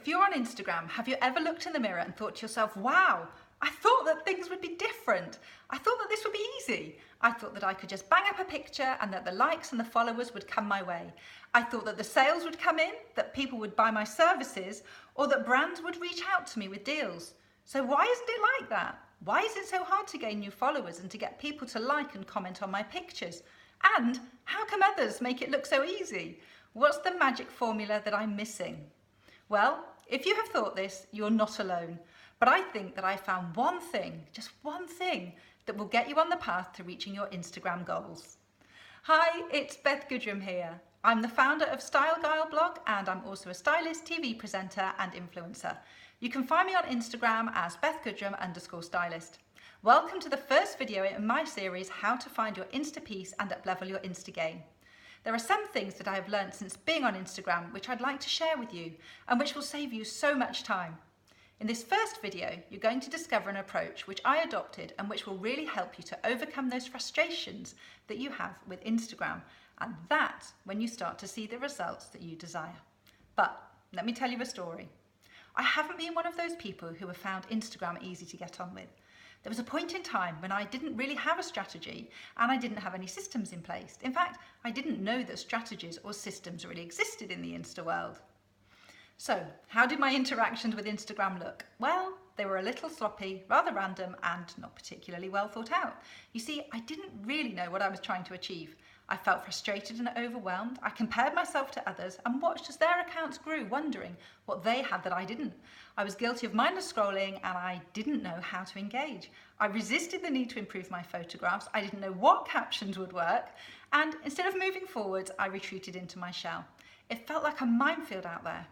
if you're on Instagram, have you ever looked in the mirror and thought to yourself, wow, I thought that things would be different. I thought that this would be easy. I thought that I could just bang up a picture and that the likes and the followers would come my way. I thought that the sales would come in, that people would buy my services, or that brands would reach out to me with deals. So why isn't it like that? Why is it so hard to gain new followers and to get people to like and comment on my pictures? And how come others make it look so easy? What's the magic formula that I'm missing? Well, if you have thought this, you're not alone. But I think that I found one thing, just one thing, that will get you on the path to reaching your Instagram goals. Hi, it's Beth Goodrum here. I'm the founder of Style Guile blog and I'm also a stylist, TV presenter and influencer. You can find me on Instagram as BethGoodrum_stylist. Welcome to the first video in my series, How to Find Your Insta Piece and Uplevel Your Insta Game. There are some things that I have learned since being on Instagram which I'd like to share with you and which will save you so much time. In this first video, you're going to discover an approach which I adopted and which will really help you to overcome those frustrations that you have with Instagram, and that's when you start to see the results that you desire. But let me tell you a story. I haven't been one of those people who have found Instagram easy to get on with. There was a point in time when I didn't really have a strategy and I didn't have any systems in place. In fact, I didn't know that strategies or systems really existed in the Insta world. So, how did my interactions with Instagram look? Well, they were a little sloppy, rather random, and not particularly well thought out. You see, I didn't really know what I was trying to achieve. I felt frustrated and overwhelmed. I compared myself to others and watched as their accounts grew, wondering what they had that I didn't. I was guilty of mindless scrolling and I didn't know how to engage. I resisted the need to improve my photographs. I didn't know what captions would work. And instead of moving forwards, I retreated into my shell. It felt like a minefield out there.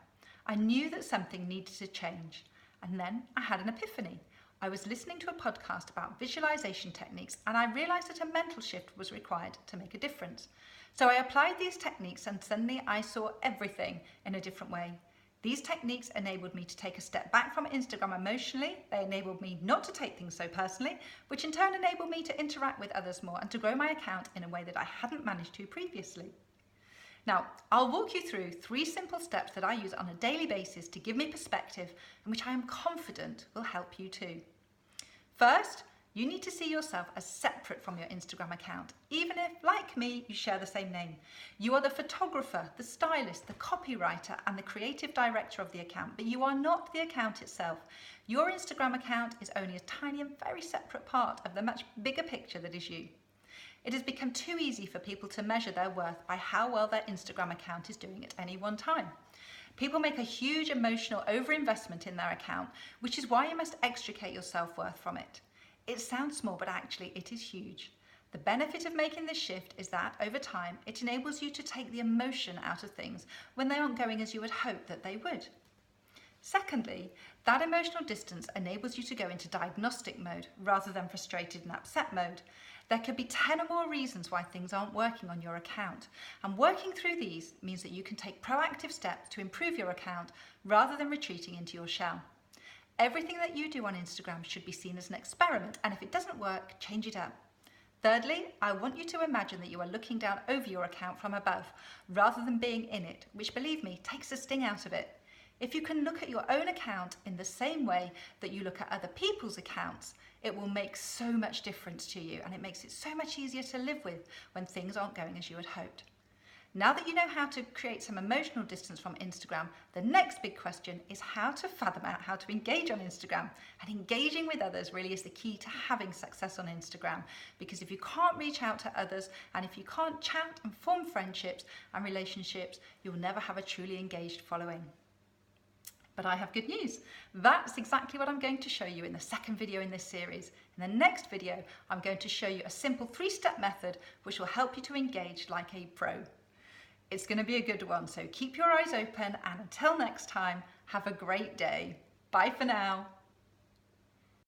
I knew that something needed to change. And then I had an epiphany. I was listening to a podcast about visualization techniques and I realized that a mental shift was required to make a difference. So I applied these techniques and suddenly I saw everything in a different way. These techniques enabled me to take a step back from Instagram emotionally. They enabled me not to take things so personally, which in turn enabled me to interact with others more and to grow my account in a way that I hadn't managed to previously. Now, I'll walk you through 3 simple steps that I use on a daily basis to give me perspective and which I am confident will help you too. First, you need to see yourself as separate from your Instagram account, even if, like me, you share the same name. You are the photographer, the stylist, the copywriter, and the creative director of the account, but you are not the account itself. Your Instagram account is only a tiny and very separate part of the much bigger picture that is you. It has become too easy for people to measure their worth by how well their Instagram account is doing at any one time. People make a huge emotional overinvestment in their account, which is why you must extricate your self-worth from it. It sounds small, but actually it is huge. The benefit of making this shift is that over time, it enables you to take the emotion out of things when they aren't going as you would hope that they would. Secondly, that emotional distance enables you to go into diagnostic mode rather than frustrated and upset mode. There could be 10 or more reasons why things aren't working on your account, and working through these means that you can take proactive steps to improve your account rather than retreating into your shell. Everything that you do on Instagram should be seen as an experiment, and if it doesn't work, change it up. Thirdly, I want you to imagine that you are looking down over your account from above rather than being in it, which, believe me, takes the sting out of it. If you can look at your own account in the same way that you look at other people's accounts, it will make so much difference to you and it makes it so much easier to live with when things aren't going as you had hoped. Now that you know how to create some emotional distance from Instagram, the next big question is how to fathom out how to engage on Instagram. And engaging with others really is the key to having success on Instagram, because if you can't reach out to others and if you can't chat and form friendships and relationships, you'll never have a truly engaged following. But I have good news. That's exactly what I'm going to show you in the second video in this series. In the next video, I'm going to show you a simple 3-step method which will help you to engage like a pro. It's going to be a good one, so keep your eyes open and until next time, have a great day. Bye for now.